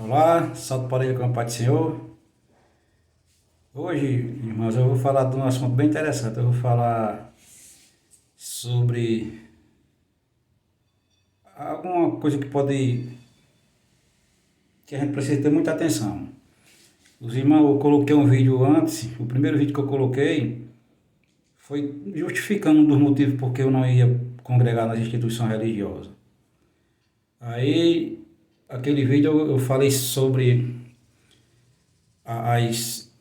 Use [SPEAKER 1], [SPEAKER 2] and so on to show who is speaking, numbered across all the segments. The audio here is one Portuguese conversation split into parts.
[SPEAKER 1] Olá, salve para ele com a paz do Senhor. Hoje, irmãos, eu vou falar de um assunto bem interessante. Eu vou falar sobre alguma coisa que a gente precisa ter muita atenção. Os irmãos, eu coloquei um vídeo antes, o primeiro vídeo que eu coloquei foi justificando um dos motivos porque eu não ia congregar nas instituições religiosas. Aí, aquele vídeo eu falei sobre as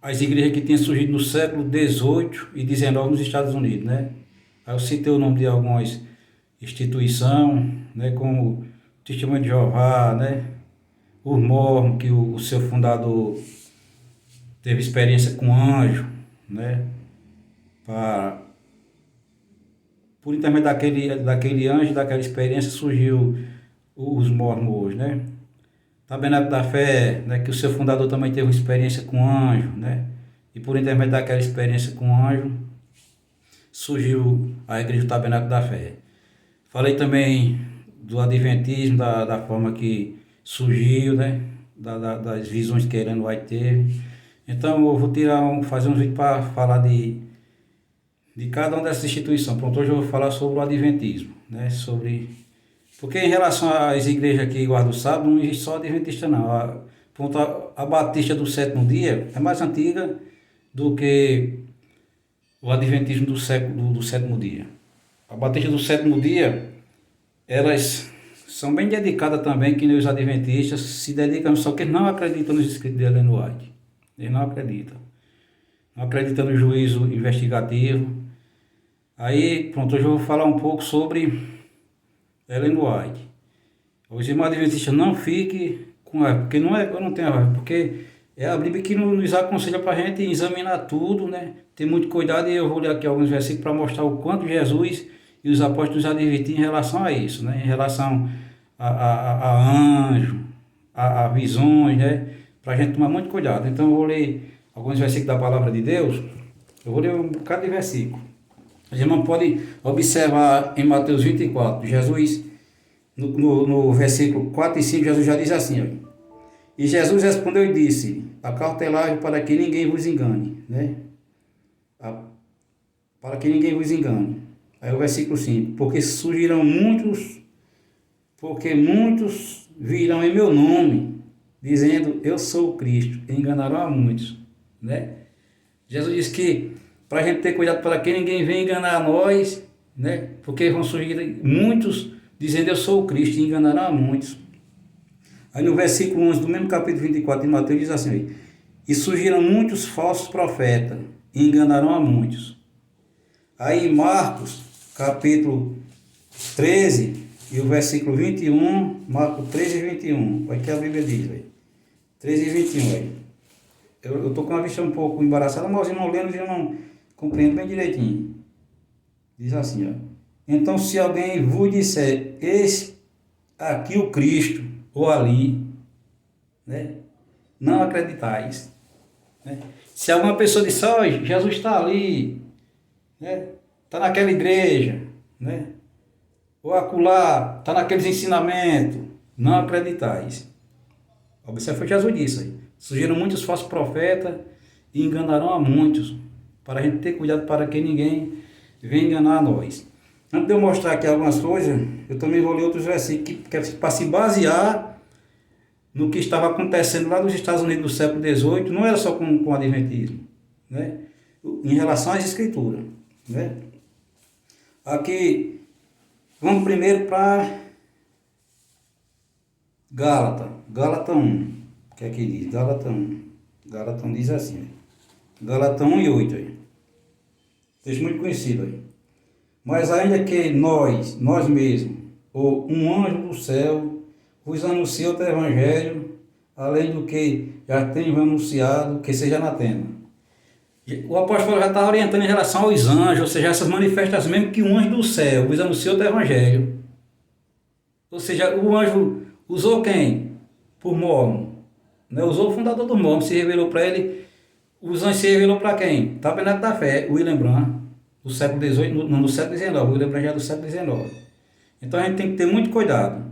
[SPEAKER 1] as igrejas que tinham surgido no século XVIII e XIX nos Estados Unidos, né? Aí eu citei o nome de algumas instituições, né? Como o Testemunho de Jeová, né? O Mormon, que o seu fundador teve experiência com anjo, né? Pra, por intermédio daquele anjo, daquela experiência, surgiu os Mormons hoje, né? Tabernáculo da Fé, né, que o seu fundador também teve uma experiência com anjo, né? E por intermédio daquela experiência com anjo, surgiu a Igreja do Tabernáculo da Fé. Falei também do Adventismo, da forma que surgiu, né? Das visões que Ellen White teve. Então eu vou fazer um vídeo para falar de cada uma dessas instituições. Pronto, hoje eu vou falar sobre o Adventismo, né? Porque em relação às igrejas que guardam o sábado, não existe só adventista não. A Batista do Sétimo Dia é mais antiga do que o Adventismo do Sétimo Dia. A Batista do Sétimo Dia, elas são bem dedicadas também, que nem os adventistas se dedicam, só que não acreditam nos escritos de Ellen White. Eles não acreditam. Não acreditam no juízo investigativo. Aí, pronto, hoje eu vou falar um pouco sobre Ellen White. Os irmãos adventistas não fiquem com raiva, porque não é, eu não tenho raiva, porque é a Bíblia que nos aconselha para a gente examinar tudo, né? Ter muito cuidado, e eu vou ler aqui alguns versículos para mostrar o quanto Jesus e os apóstolos advertiam em relação a isso, né? Em relação a anjo, a visões, né? Para a gente tomar muito cuidado. Então eu vou ler alguns versículos da palavra de Deus. Eu vou ler um bocado de versículo. Os irmãos podem observar em Mateus 24, Jesus, no versículo 4 e 5, Jesus já diz assim, ó, e Jesus respondeu e disse, acautelai para que ninguém vos engane, né? Para que ninguém vos engane. Aí o versículo 5, porque muitos virão em meu nome, dizendo, eu sou o Cristo, e enganarão a muitos, né? Jesus disse que para a gente ter cuidado para que ninguém venha enganar a nós, né? Porque vão surgir muitos dizendo eu sou o Cristo e enganarão a muitos. Aí no versículo 11 do mesmo capítulo 24 de Mateus diz assim, e surgiram muitos falsos profetas e enganarão a muitos. Aí em Marcos capítulo 13 e o versículo 21, Marcos 13 e 21, olha que a Bíblia diz, véio. 13 e 21, aí. Eu estou com a vista um pouco embaraçada, mas os irmãos lendo eu não compreendo bem direitinho. Diz assim, ó. Então se alguém vos disser, eis aqui o Cristo, ou ali, né? Não acreditais. Né? Se alguma pessoa disser, ó, Jesus está ali, né? Está naquela igreja, né? Ou acolá, está naqueles ensinamentos, não acreditais. Observe o que Jesus disse aí. Surgiram muitos falsos profetas e enganarão a muitos, para a gente ter cuidado para que ninguém venha enganar a nós. Antes de eu mostrar aqui algumas coisas, eu também vou ler outros versículos que é para se basear no que estava acontecendo lá nos Estados Unidos do século XVIII, não era só com o Adventismo, né? Em relação às Escrituras, né? Aqui, vamos primeiro para Gálatas 1, que é que diz? Gálatas 1. Gálatas 1 diz assim, Gálatas 1 e 8, aí. Texto muito conhecido aí. Mas ainda que nós mesmos, ou um anjo do céu, vos anuncie outro evangelho, além do que já tenho anunciado, que seja anatema. O apóstolo já está orientando em relação aos anjos, ou seja, essas manifestações, mesmo que um anjo do céu vos anuncie outro evangelho. Ou seja, o anjo usou quem? Por Mormon. Né? Usou o fundador do Mormon, se revelou para ele. Os anjos se revelou para quem? Tabernáculo da Fé, William Branham, do século XVIII, no século XIX. William Branham já é do século XIX. Então a gente tem que ter muito cuidado.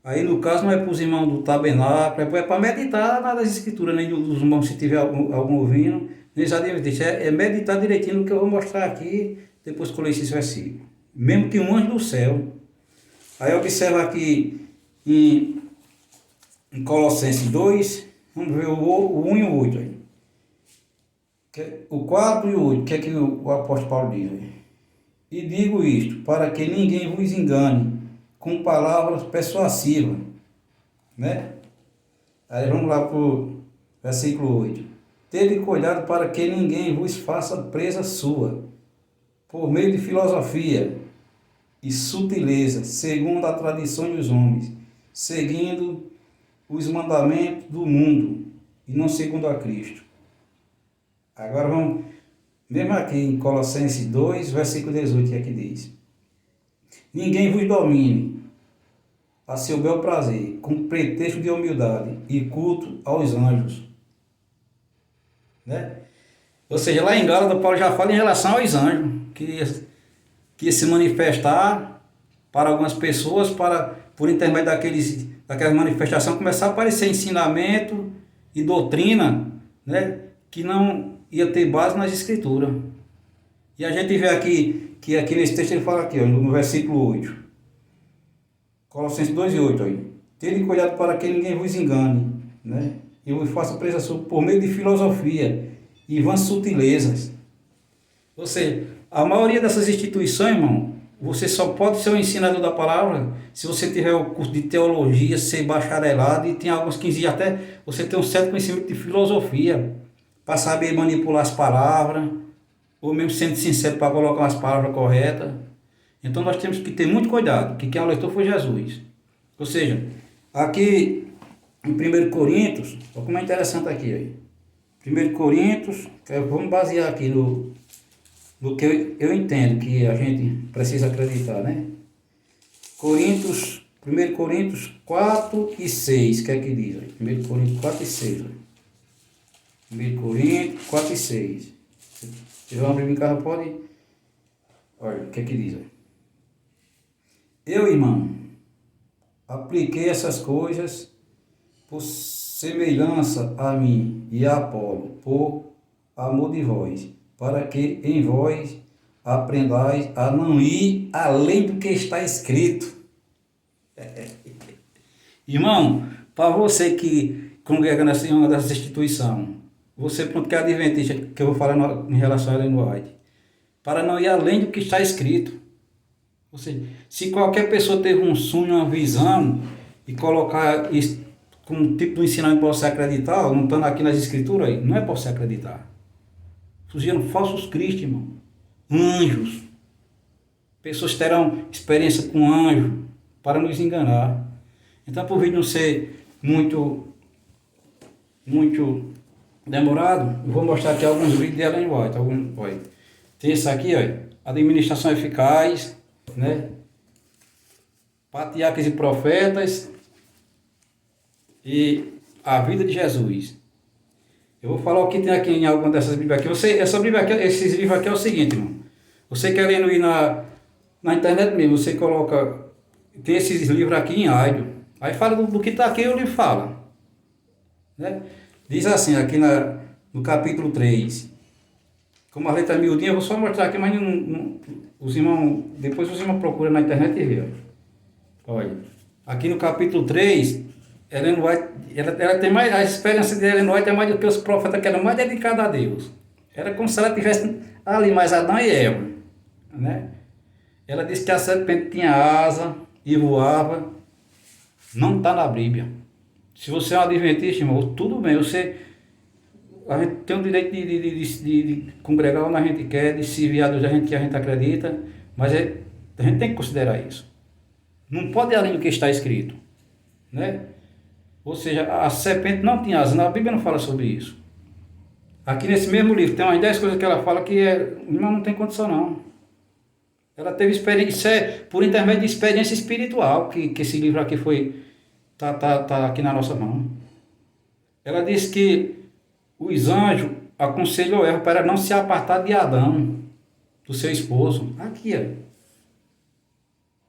[SPEAKER 1] Aí no caso não é para os irmãos do tabernáculo, é para meditar nas escrituras, nem dos irmãos se tiver algum ouvindo, nem exatamente, é meditar direitinho no que eu vou mostrar aqui, depois que eu ler esses versículos. Mesmo que um anjo do céu. Aí observa aqui em Colossenses 2, vamos ver o 1 e o 8 aí. O 4 e o 8, o que é que o apóstolo Paulo diz aí? E digo isto, para que ninguém vos engane com palavras persuasivas, né? Aí vamos lá para o versículo 8. Tede cuidado para que ninguém vos faça presa sua, por meio de filosofia e sutileza, segundo a tradição dos homens, seguindo os mandamentos do mundo, e não segundo a Cristo. Agora vamos, mesmo aqui em Colossenses 2, versículo 18, que é que diz: ninguém vos domine a seu bel prazer, com pretexto de humildade e culto aos anjos. Né? Ou seja, lá em Gálatas, Paulo já fala em relação aos anjos, que se manifestar para algumas pessoas, por intermédio daquelas manifestações, começar a aparecer ensinamento e doutrina, né, que não ia ter base nas escrituras. E a gente vê aqui, que aqui nesse texto ele fala aqui, ó, no versículo 8, Colossenses 2 e 8, aí. Tende cuidado para que ninguém vos engane, né, e vos faça presa por meio de filosofia e vãs sutilezas. Ou seja, a maioria dessas instituições, irmão, você só pode ser um ensinador da palavra se você tiver o curso de teologia, ser bacharelado, e tem alguns que exigem até você ter um certo conhecimento de filosofia, para saber manipular as palavras, ou mesmo sendo sincero para colocar as palavras corretas. Então nós temos que ter muito cuidado, que quem alertou foi Jesus. Ou seja, aqui em 1 Coríntios, olha como é interessante aqui. Aí. 1 Coríntios, vamos basear aqui no que eu entendo que a gente precisa acreditar, né? 1 Coríntios 4 e 6, que é que diz? 1 Coríntios 4 e 6. 1 Coríntios 4 e 6. Se tiver abrir em casa, pode. Olha, o que é que diz? Eu, irmão, apliquei essas coisas por semelhança a mim e a Apolo, por amor de vós, para que em vós aprendais a não ir além do que está escrito. Irmão, para você que congrega nessa uma dessas instituições, você pronto que é adventista, que eu vou falar em relação a Ellen White, para não ir além do que está escrito. Ou seja, se qualquer pessoa teve um sonho, uma visão, e colocar isso como um tipo de ensinamento para você acreditar, não estando aqui nas escrituras, aí, não é para você acreditar. Surgiram falsos cristos, irmão. Anjos. Pessoas terão experiência com anjo para nos enganar. Então, por vídeo não ser muito demorado, eu vou mostrar aqui alguns vídeos de Ellen White. Olha. Tem esse aqui, olha, administração eficaz, né? Patriarcas e profetas e a vida de Jesus. Eu vou falar o que tem aqui em alguma dessas Bíblias aqui. Esses livros aqui é o seguinte, irmão. Você querendo ir na internet mesmo, você coloca. Tem esses livros aqui em áudio. Aí fala do que está aqui, o livro fala. Né? Diz assim, aqui no capítulo 3. Como a letra miudinha, eu vou só mostrar aqui, mas depois os irmãos procuram na internet e vê. Olha, aqui no capítulo 3, Ellen White, ela tem mais, a experiência de Ellen White é mais do que os profetas, que eram mais dedicados a Deus. Era como se ela tivesse ali mais Adão e Eva, né? Ela disse que a serpente tinha asa e voava. Não está na Bíblia. Se você é um adventista, irmão, tudo bem, a gente tem o direito de congregar onde a gente quer, de servir a Deus que a gente acredita, mas a gente tem que considerar isso. Não pode ir além do que está escrito, né? Ou seja, a serpente não tinha asa, a Bíblia não fala sobre isso. Aqui nesse mesmo livro tem umas 10 coisas que ela fala que irmão, não tem condição não. Ela teve experiência, por intermédio de experiência espiritual, que esse livro aqui tá aqui na nossa mão. Ela disse que os anjos aconselham Eva para não se apartar de Adão, do seu esposo. Aqui, ó.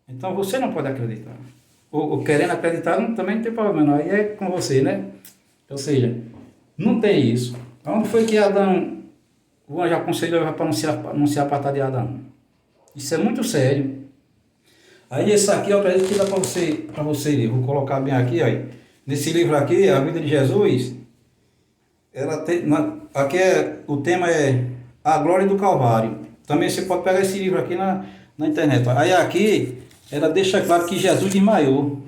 [SPEAKER 1] Então você não pode acreditar. ou querendo acreditar, também não tem problema não. Aí é com você, né? Ou seja, não tem isso. Onde foi que Adão, o anjo aconselhou para não se apartar de Adão? Isso é muito sério. Aí esse aqui eu acredito que dá para você ler. Vou colocar bem aqui, ó. Nesse livro aqui, A Vida de Jesus, aqui o tema é A Glória do Calvário. Também você pode pegar esse livro aqui na internet. Aí aqui, ela deixa claro que Jesus desmaiou.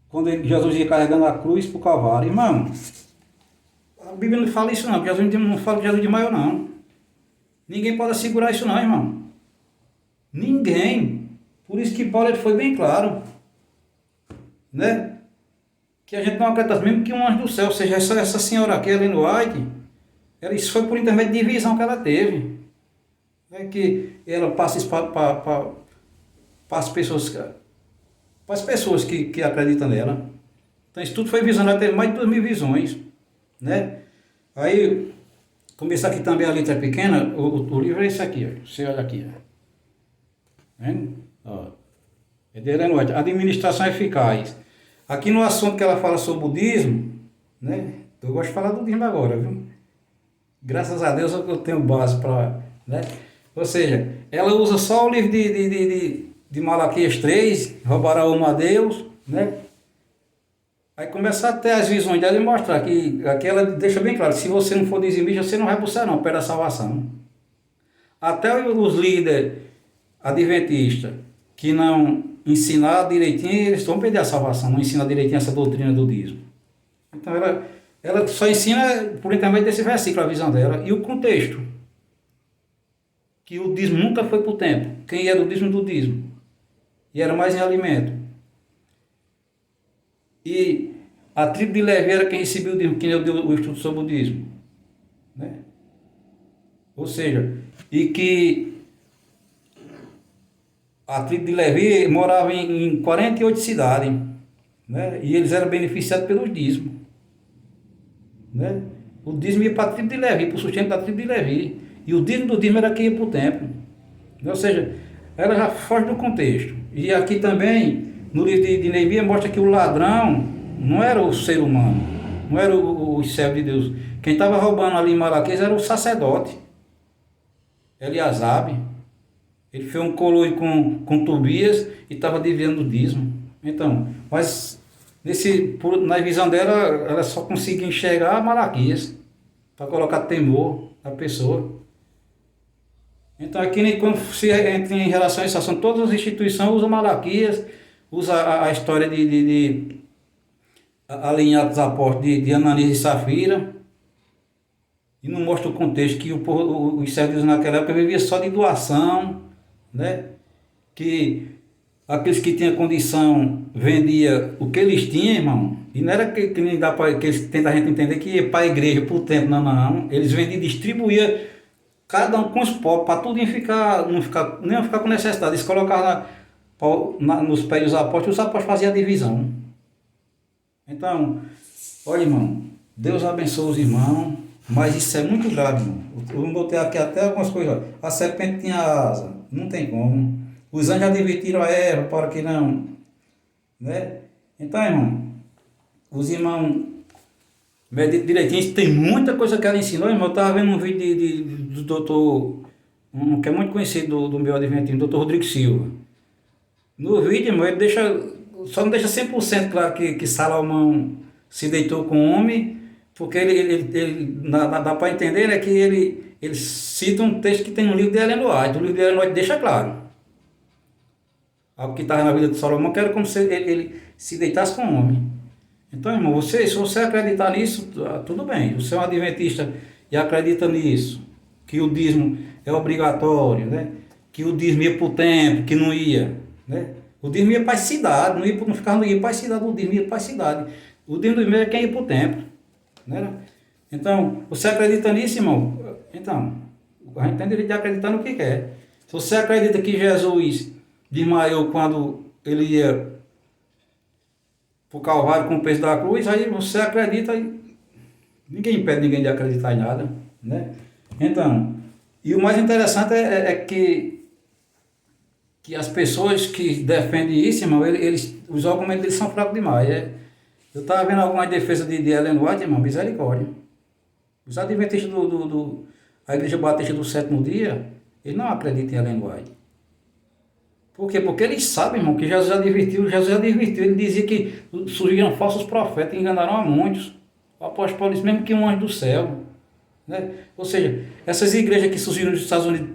[SPEAKER 1] Quando Jesus ia carregando a cruz para o Calvário. Irmão, a Bíblia não fala isso não. Jesus não fala que Jesus desmaiou não. Ninguém pode segurar isso não, irmão. Ninguém. Por isso que Paulo foi bem claro, né? Que a gente não acredita mesmo que um anjo do céu, ou seja, essa senhora aqui, Ellen White, isso foi por intermédio de visão que ela teve. É que ela passa isso para as pessoas, que acreditam nela. Então isso tudo foi visão, ela teve mais de 2.000 visões, né? Aí, começar aqui também a letra pequena, o livro é esse aqui, ó. Você olha aqui, ó. Vendo? Ó. É de Ellen White, Administração Eficaz. Aqui no assunto que ela fala sobre o budismo, né? Eu gosto de falar do budismo agora, viu? Graças a Deus eu tenho base para, né? Ou seja, ela usa só o livro de Malaquias 3, roubará uma a Deus, né? Aí começa a ter as visões dela e mostrar que aqui ela deixa bem claro, se você não for dizimista, você não vai para o céu não, perto da salvação. Até os líderes adventistas que não ensinar direitinho, eles vão perder a salvação, não ensinar direitinho essa doutrina do dízimo. Então ela só ensina por intermédio desse versículo a visão dela e o contexto. Que o dízimo nunca foi para o templo. Quem era o dízimo do dízimo? E era mais em alimento. E a tribo de Levi era quem recebia o dízimo, quem deu o estudo sobre o dízimo. Né? Ou seja, e que a tribo de Levi morava em 48 cidades, né? E eles eram beneficiados pelos dízimos, né? O dízimo ia para a tribo de Levi, para o sustento da tribo de Levi, e o dízimo do dízimo era que ia para o templo, ou seja, ela já foge do contexto. E aqui também, no livro de Neemias, mostra que o ladrão não era o ser humano, não era o servo de Deus. Quem estava roubando ali em Malaquias era o sacerdote, Eliasabe. Ele fez um coloio com Tobias e estava desviando o dízimo. Então, mas na visão dela, ela só conseguia enxergar Malaquias para colocar temor na pessoa. Então, aqui quando se entra em relação a esse assunto, todas as instituições usam Malaquias, usam a história alinhar dos apóstolos de Ananias e Safira, e não mostra o contexto que os servos naquela época viviam só de doação, né? Que aqueles que tinham condição vendia o que eles tinham, irmão, e não era que nem dá para que eles tentam a gente entender que ia para a igreja, para o templo, não, eles vendiam, distribuíam cada um com os pobres, para tudo não ficar com necessidade. Eles colocavam nos pés dos apóstolos, os apóstolos faziam a divisão. Então, olha, irmão, Deus abençoe os irmãos, mas isso é muito grave, irmão. Eu botei aqui até algumas coisas. A serpente tinha asa, não tem como. Os anjos advertiram a Eva para que não, né? Então, irmão, os irmãos meditam direitinho. Tem muita coisa que ela ensinou, irmão. Eu estava vendo um vídeo do doutor, que é muito conhecido do meu adventismo, doutor Rodrigo Silva. No vídeo, irmão, ele só não deixa 100% claro que Salomão se deitou com o homem, porque dá para entender, né, que ele cita um texto que tem no livro de Ellen White. O livro de Ellen White deixa claro algo que estava na vida de Salomão, que era como se ele se deitasse com o homem. Então, irmão, se você acreditar nisso, tudo bem. Você é um adventista e acredita nisso, que o dízimo é obrigatório, né? Que o dízimo ia para o templo, que não ia, né? O dízimo ia para a cidade, não ficava para a cidade, o dízimo ia para a cidade. O dízimo do é quem ia para o templo, né? Então, você acredita nisso, irmão? Então, a gente tem direito de acreditar no que quer. Se você acredita que Jesus desmaiou quando ele ia para o Calvário com o peso da cruz, aí você acredita, ninguém impede ninguém de acreditar em nada, né? Então, e o mais interessante é que que as pessoas que defendem isso, irmão, os argumentos deles são fracos demais. Eu estava vendo algumas defesas de Ellen White, irmão, misericórdia. Os adventistas a Igreja Batista do Sétimo Dia, eles não acreditam em Ellen White. Por quê? Porque eles sabem, irmão, que Jesus já advertiu, ele dizia que surgiram falsos profetas e enganaram a muitos. O apóstolo Paulo disse, mesmo que um anjo do céu. Né? Ou seja, essas igrejas que surgiram nos Estados Unidos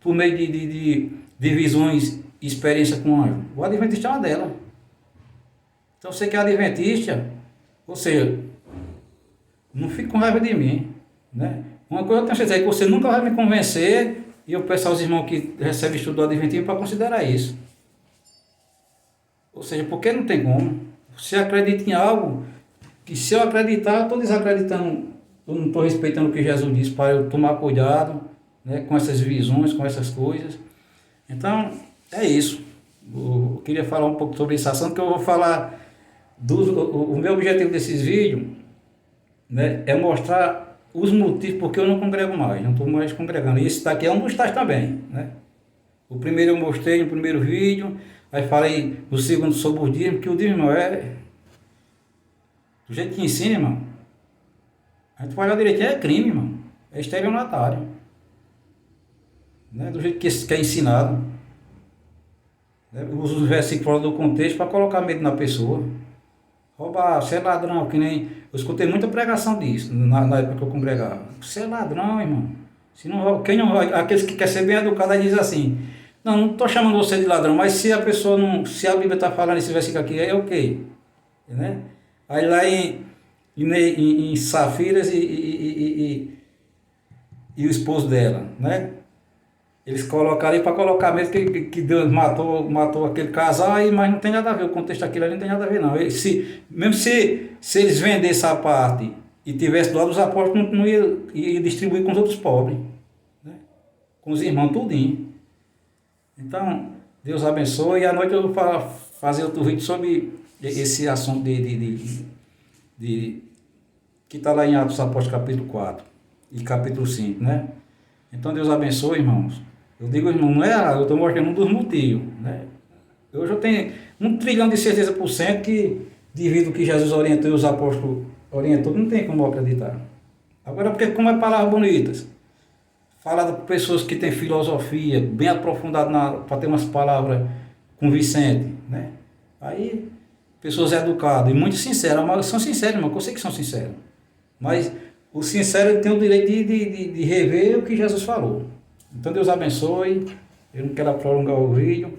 [SPEAKER 1] por meio de visões e experiência com anjo, o adventista é uma delas. Então você que é adventista, ou seja, não fique com raiva de mim. Né? Uma coisa eu tenho certeza é que você nunca vai me convencer, e eu peço aos irmãos que recebem estudo do adventismo para considerar isso. Ou seja, porque não tem como. Você acredita em algo que, se eu acreditar, eu estou desacreditando, eu não estou respeitando o que Jesus disse para eu tomar cuidado, né, com essas visões, com essas coisas. Então, é isso. Eu queria falar um pouco sobre esse assunto, que eu vou falar. O meu objetivo desses vídeos, né, é mostrar os motivos porque eu não congrego mais, não estou mais congregando. E esse daqui é um dos tais também. Né? O primeiro eu mostrei no primeiro vídeo, aí falei no segundo sobre o dízimo, que o dízimo do jeito que ensina, irmão. A gente vai olhar direitinho, é crime, irmão. É estelionatário. Né? Do jeito que é ensinado. Né? Usa os versículos fora do contexto para colocar medo na pessoa. Roubar, ser ladrão, que nem... Eu escutei muita pregação disso, na época que eu congregava. Você é ladrão, irmão. Se não, quem não, aqueles que querem ser bem educados, dizem assim, não estou chamando você de ladrão, mas se a pessoa não... Se a Bíblia está falando esse versículo aqui, é ok. Né? Aí lá em Safiras e o esposo dela, né? Eles colocaram aí para colocar mesmo que Deus matou aquele casal, aí, mas não tem nada a ver, o contexto daquilo ali não tem nada a ver não. Mesmo se eles vendessem a parte e tivessem do lado dos apóstolos, não ia distribuir com os outros pobres, né? Com os irmãos, tudinho. Então, Deus abençoe, e à noite eu vou fazer outro vídeo sobre esse assunto que está lá em Atos Apóstolos capítulo 4 e capítulo 5, né? Então Deus abençoe, irmãos. Eu digo, irmão, não é, eu estou mostrando um dos motivos, né? Hoje eu tenho 1 trilhão de certeza por cento que, devido ao que Jesus orientou e os apóstolos orientou, não tem como eu acreditar. Agora, porque como é palavras bonitas, falada por pessoas que têm filosofia, bem aprofundada para ter umas palavras convincentes, né? Aí, pessoas educadas e muito sinceras, mas são sinceros, irmão, eu sei que são sinceros. Mas o sincero tem o direito de rever o que Jesus falou. Então Deus abençoe. Eu não quero prolongar o vídeo.